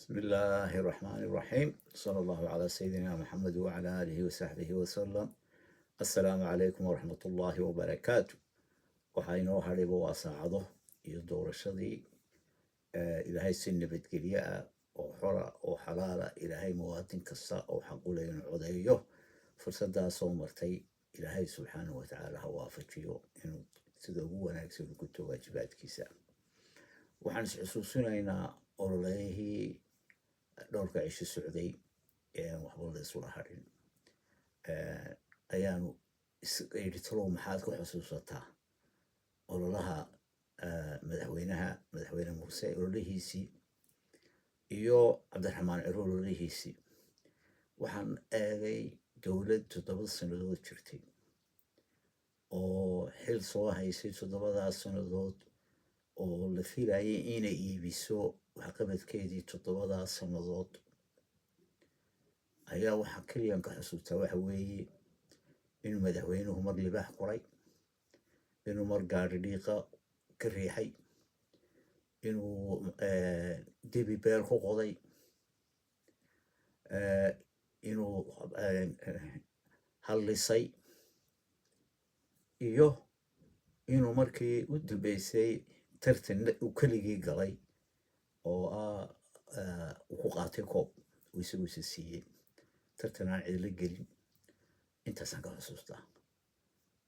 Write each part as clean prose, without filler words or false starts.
بسم الله الرحمن الرحيم صلى الله على سيدنا محمد وعلى آله وصحبه وسلم. السلام عليكم ورحمة الله وبركاته. waxaynoo hadhayba waa saacado iyo doorashadii ilaahay si nabadgelye ah oo xora oo xalaala ilaahay muwaadin kasta oo xaq u leh inuu codeeyo fursadaasoo martay ilaahay subxaanahu watacaala ha waafajiyo inuu sida ugu wanaagsan u guto waajibaadkiisa. waxaan is xusuusinaynaa ololeyihii dhowrka cisho socday waxba la isula hadhin ayaanu yidhi talow maxaad ku xusuusataa ololaha madaxweyne muuse ololihiisii iyo cabdiraxmaan ciro ololihiisii. waxaan eegay dowlad 7 sannadood jirtay oo xil soo haysay 7daas sannadood oo la filayay inay iibiso waxqabadkeedii 7daas sannadood. ayaa waxaa keliyan ka xusuustaa waxa weeye inuu madaxweynuhu mar libaax qoray, inuu mar gaari dhiiqa ka riixay, inuu debi beer ku qoday, inuu hallisay, iyo inuu markii u dambeysay tartan uu keligii galay oo uu ku qaatay koob uu isagu isa siiyey, tartan aan cidlo gelin. intaasaan ka xusuustaa.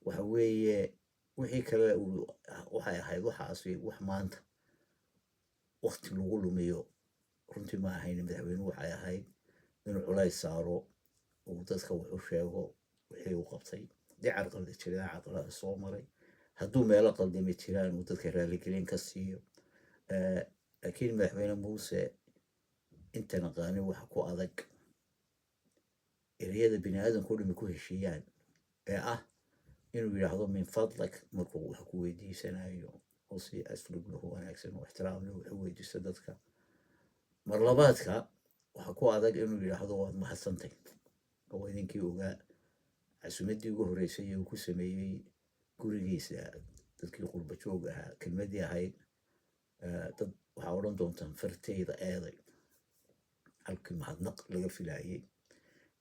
waxa weeye wixii kale waxay ahayd waxaasi wax maanta waqti lagu lumiyo runtii ma ahayn. madaxweynuhu waxay ahayd inuu culays saaro uu dadka wuxuu sheego wixii uu qabtay. haddii carqalada jiraan carqalada soo maray, hadduu meelo qaldami jiraan uu dadka raaligelin ka siiyo. laakiin madaxweyne muuse inta naqaani waxa ku adag ereyada bini aadamku dhimi ku heshiiyaan ee ah inuu yidhaahdo min fadlak markuu wax ku weydiisanayo oo si asluub lahu wanaagsan oo ixtiraam lahu wax u weydiisto dadka. mar labaadka waxa ku adag inuu yidhaahdo waad mahadsantay. oo idinkii ogaa casuumaddii ugu horreysay uu ku sameeyey gurigiisa dadkii qurba joog ahaa kelmadii ahayd dad waxaa odhan doontaan farteyda eeday, halkii mahadnaq laga filaayey.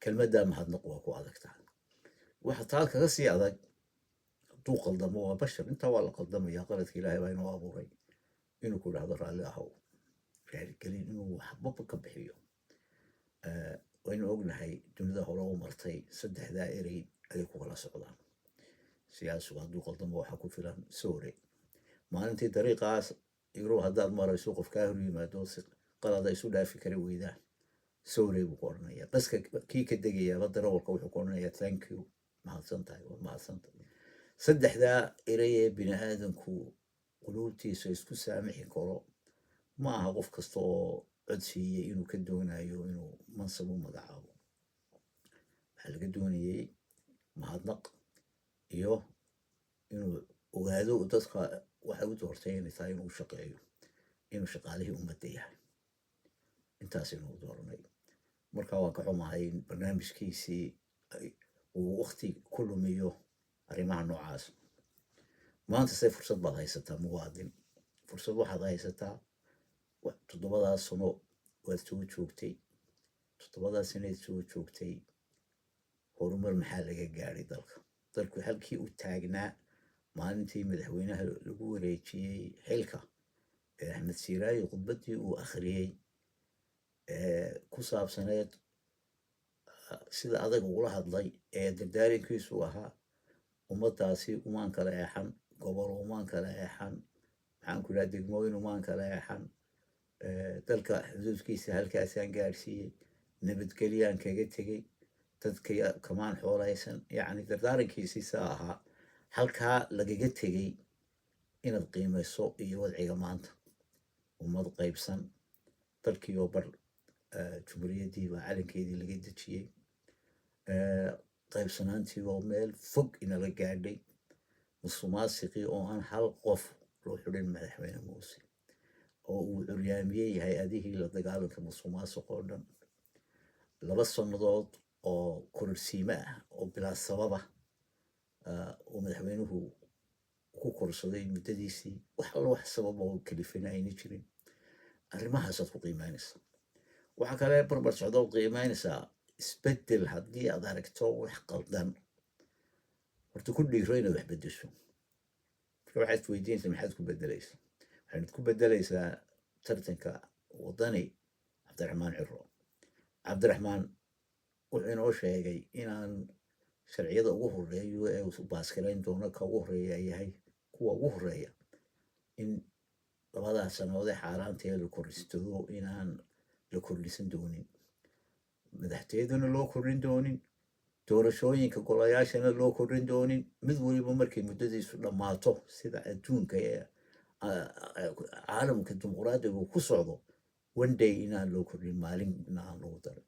kelmaddaa mahadnaq waa ku adagtaa. waxa taa kaga sii adag hadduu qaldamo, waa bashar, intaa waa la qaldamayaa, qaladka ilaahay baa inoo abuuray, inuu ku idhaahdo raalli ahow, raaligelin inuu waxbaba ka bixiyo. waynu ognahay dunida hore u martay 3daa erey ayay ku kala socdaan. siyaasigu hadduu qaldamo waxa ku filan soore. maalintii dariiqaas yurub haddaad marayso qof kaa hor yimaado si qalada isu dhaafi kara weydaan, soore buu ku odhanayaa. baska kii ka degayaaba darawalka wuxuu ku odhanayaa thank you, mahadsan tahay, waa mahadsan tahay. 3daa erey ee bini aadamku quluubtiisa isku saamixi karo ma aha qof kasta oo codsiiyey inuu ka doonayo inuu mansab u magacaabo. waxaa laga doonayey mahadnaq iyo inuu ogaado dadka waxay u doortay inay tahay inuu shaqeeyo, inuu shaqaalihii ummadda yahay. intaasaynu u dooranay. marka waan ka xumahay in barnaamijkiisii uu waqti ku lumiyo arrimaha noocaas. maanta se fursad baad haysataa muwaadin, fursad waxaad haysataa 7daas sano waad soo joogtay. 7daas sanayd soo joogtay horumar maxaa laga gaadhay dalku halkii u taagnaa maalintii madaxweynaha lagu wareejiyey xilka ee axmed siiraayi khudbaddii uu akhriyey ku saabsaneed sida adag ugula hadlay ee dardaarankiisu ahaa ummaddaasi umaan kala eexan, gobol umaan kala eexan, maxaan ku idhaha degmooyin umaan kala eexan, dalka xuduudkiisa halkaasaan gaadhsiiyey, nabadgelyaan kaga tegey, dadka kamaan xooleysan. yacni dardaarankiisiisa ahaa halkaa lagaga tegey inaad qiimayso iyo wadciga maanta. ummad qaybsan, dalkii oo bar jumhuuriyaddii baa calankeedii laga dejiyey, qaybsanaantii oo meel fog inala gaadhay, musuqmaasuqii oo aan hal qof loo xidhin madaxweyne muuse, oo uu curyaamiyey hay-adihii la dagaalanka musuqmaasuq oo dhan. 2 sannadood oo kororsiime ah oo bilaa sababa oo madaxweynuhu ku korsaday muddadiisii wax alla wax sabab oo kalifana ayna jirin. arrimahaasaad ku qiimaynaysa. waxa kale barbar socda oo qiimaynaysaa isbeddel haddii aad aragto wax qaldan horta ku dhiiro inaad wax beddesho marka waxaad isweydiinaysaa maxaad ku beddelaysaa waxaad ku beddelaysaa tartanka waddani cabdiraxmaan ciro cabdiraxmaan wuxuu inoo sheegay inaan sharciyada ugu horeeyo ee uu baaskarayn doono ka ugu horeeya yahay kuwa ugu horeeya in labadaas sannadood ee xaaraanteeda la kordhistado inaan la kordhisan doonin madaxtooyadana loo kordhin doonin doorashooyinka golayaashana loo kordhin doonin mid waliba markay muddadiisu dhammaato sida adduunka ee caalamka dimuqraadiga uu ku socdo one day inaan loo kordhin maalin inaan lagu darin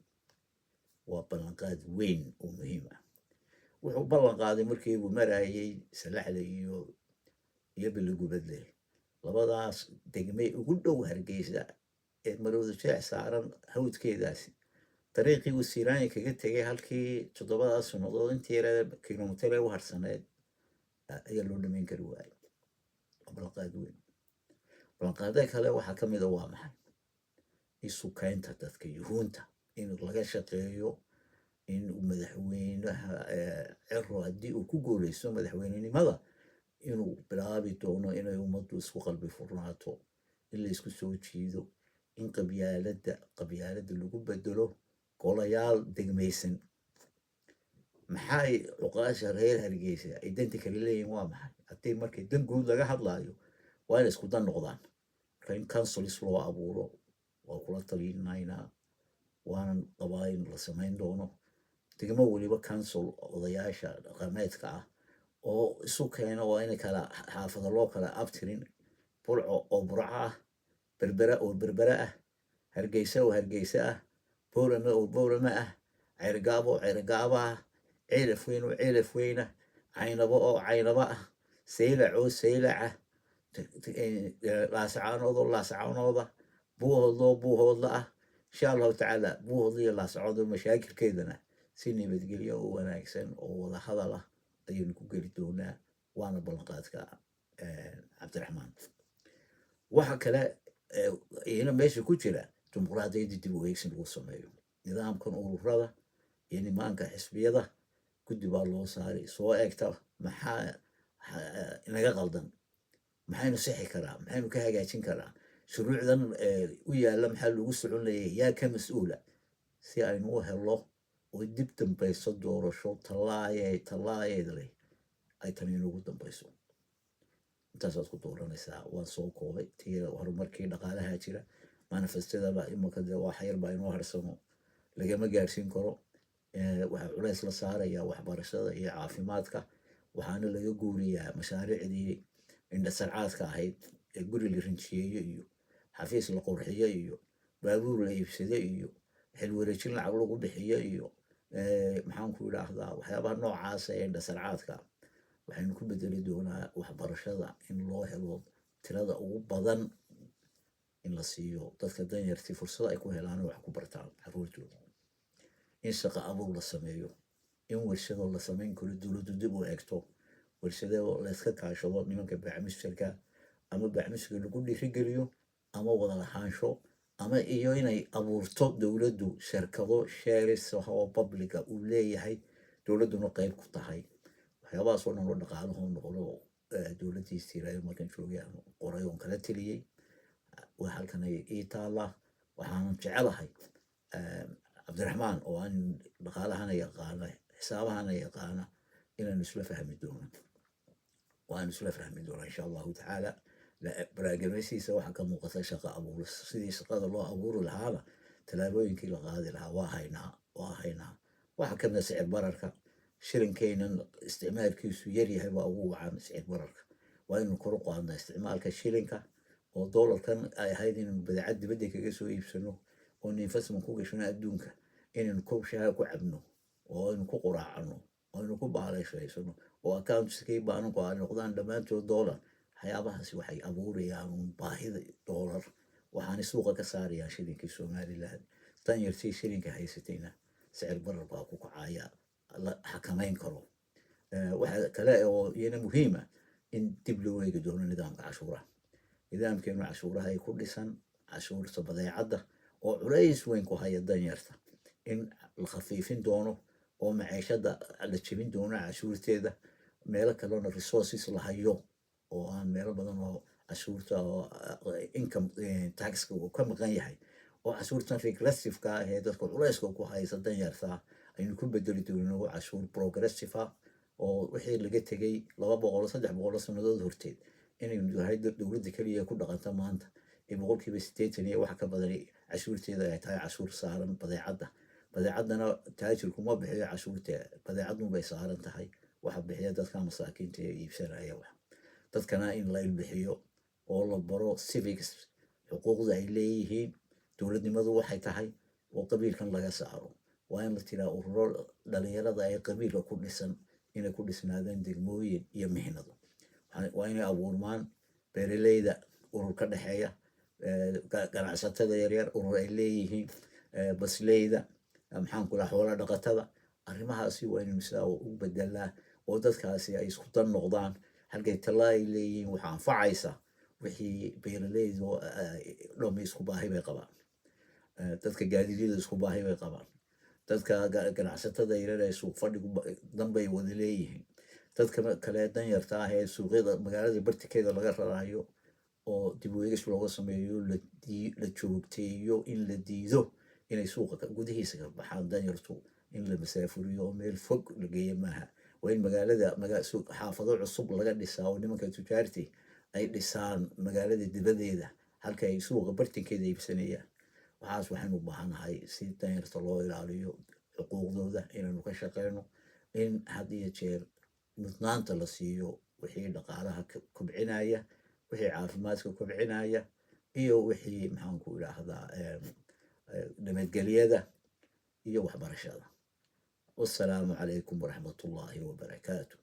waa ballanqaad weyn oo muhiim ah wuxuu ballan qaaday markii uu marayay salaxle iyo beligubadle labadaas degmay ugu dhow hargeysa ee marwada jeex saaran hawdkeedaasi dariiqii uu siiraanya kaga tegay halkii 7 sannadood intii yarada kilomitir ee u harsaneed ayaa loo dhamayn kari waayay ballanqaad weyn ballanqaadada kale waxaa ka mid a waa maxay isu keenta dadka yuhuunta in laga shaqeeyo in madaxweynaha ciro haddii uu ku guuleysto madaxweynenimada inuu bilaabi doono inay ummaddu isku qalbi furnaato in la isku soo jiido in qabyaaladda lagu bedelo golayaal degmaysan maxay cuqaasha reer hargeysa ay danta kala leeyihin waa maxay haddii markay dan guud laga hadlaayo waa inay isku dan noqdaan marka in councilis loo abuuro waa kula talinaynaa waanan qabaa in la samayn doono degmo weliba council odayaasha dhaqameedka ah oo isu keena waa inay kala xaafado loo kala abtirin burco oo burco ah berbera oo berbera ah hargeysa oo hargeysa ah boorame oo boorame ah ceyrgaabo oo ceyrgaabo ah ceelaf weyn oo ceelaf weyn ah caynabo oo caynabo ah saylac oo saylac ah laasacaanood oo laasacaanooda buuhoodla oo buuhoodla ah insha allahu tacaala buuhoodla iyo laasacaanood mashaakilkeedana si nabadgelyo oo wanaagsan oo wada hadal ah ayaynu ku geli doonaa waana ballanqaadka cabdiraxmaan waxa kale iyana meesha ku jira dimuqraadiyadda dib u eegsin lagu sameeyo nidaamkan ururada iyo nimaanka xisbiyada guddi baa loo saaray soo eegta maxaa inaga qaldan maxaynu sixi karaa maxaynu ka hagaajin karaa shuruucdan u yaalla maxaa lagu socon leeyahay yaa ka mas-uula si aynu u helo oo dib dambayso doorasho tallaayeed leh ay tan inugu dambayso intaasaad ku dooranaysaa waan soo koobay tii horumarkii dhaqaalaha jira manifestadaba imanka dee waa xayar baa inoo harsano lagama gaadhsiin karo waxaa culays la saarayaa waxbarashada iyo caafimaadka waxaana laga guuriyaa mashaariicdii indhasarcaadka ahayd ee guri la rinjiyeeyo iyo xafiis la qurxiyo iyo baabuur la iibsado iyo xilwareejin lacag lagu bixiyo iyo maxaan ku idhaahdaa waxyaabaha noocaasa ee indhasarcaadka waxaynu ku bedeli doonaa waxbarashada in loo helo tirada ugu badan in la siiyo dadka danyartii fursado ay ku helaan wax ku bartaan caruurtooda in shaqo abuur la sameeyo in warshado la samayn karo dowladdu dib u eegto warshado la iska kaashado nimanka bacmisharka ama bacmisharka lagu dhiirigeliyo ama wada lahaansho ama iyo inay abuurto dowladdu shirkado shares oo publica uu leeyahay dowladduna qayb ku tahay waxyaabahaas oo dhan oo dhaqaalahu noqdo dowladdiisii ilaahay markan joogay qoray oon kala teliyey waa halkan ii taalla waxaan jecelahay cabdiraxmaan oo aan dhaqaalahana yaqaana xisaabahana yaqaana inaan isla fahmi doono waan isla fahmi doonaa insha allahu tacaala barnaamijyadiisa waxaa ka muuqata shaqo abuur sidii shaqada loo abuuri lahaaba tallaabooyinkii la qaadi lahaa waa haynaa waxaa kamid a sicir bararka shilinkeenan isticmaalkiisu yaryahay baa ugu wacan sicir bararka waa inuu kor u qaadnaa isticmaalka shilinka oo doolarkan ay ahayd inaynu badeecad dibadda kaga soo iibsano oo investment ku gashano adduunka inaynu koob shaaha ku cabno oo aynu ku quraacano oo aynu ku baaleyshaysanno oo accountskii baananku ay noqdaan dhammaantood doolar waxyaabahaasi waxay abuurayaan baahida doolar waxaana suuqa ka saarayaan shilinkii somaliland tan yartii shilinka haysatayna sicir barar baa ku kacaya la xakamayn karo waxa kale oo iyana muhiima in dib loo eegi doono nidaamka cashuuraha nidaamkeenu cashuuraha ay ku dhisan cashuurta badeecadda oo culays weyn ku haya danyarta in la khafiifin doono oo maciishada la jebin doono cashuurteeda meelo kalena resources la hayo oo aan meelo badan oo cashuurta oo income taxka uu ka maqan yahay oo cashuurtan regressiveka ah ee dadka culayska ku haysa danyarta aynu ku bedeli doono cashuur progressive ah oo wixii laga tegay 200-300 sannadood horteed inaynu yahay dowladda keliya ku dhaqanta maanta ee 80% iyo wax ka badan cashuurteeda ay tahay cashuur saaran badeecadana taajirku ma bixiyo cashuurta badeecadnu bay saaran tahay waxa bixiya dadka masaakiinta ee iibsanaya wax dadkana in la bixiyo oo la baro civics xuquuqda ay leeyihiin dowladnimadu waxay tahay oo qabiilkan laga saaro waa in la tiraa ururo dhalinyarada ay qabiilka ku dhisan inay ku dhisnaadaan degmooyin iyo mihnado waa inay abuurmaan beeraleyda urur ka dhexeeya ganacsatada yaryar urur ay leeyihiin basleyda maxaan ku dhaha xoola dhaqatada arrimahaasi waa inaynu sidaa u bedelaa oo dadkaasi ay isku dan noqdaan halkay tala ay leeyihiin waxa anfacaysa wixii beeraleydu dhomi isku baahi bay qabaan dadka gaadiidada isku baahi bay qabaan dadka ganacsatada yaryar ee suuq fadhigu danbay wada leeyihiin dadka kale danyarta ah ee suuqyada magaalada bartikeeda laga rarayo oo dib u eegis looga sameeyo la joogteeyo in la diido inay suuqa gudihiisa ka baxaan danyartu in la masaafuriyo oo meel fog la geeyo maaha waa in magaalada xaafado cusub laga dhisaa oo nimanka tujaarti ay dhisaan magaalada dibadeeda halka ay suuqa bartinkeeda iibsanayaan waxaas waxaynu u baahanahay si danyarta loo ilaaliyo xuquuqdooda inaynu ka shaqeyno in had iyo jeer mudnaanta la siiyo wixii dhaqaalaha kobcinaya wixii caafimaadka kobcinaya iyo wixii maxaan ku idhaahdaa nabadgelyada iyo waxbarashada. والسلام عليكم ورحمة الله وبركاته.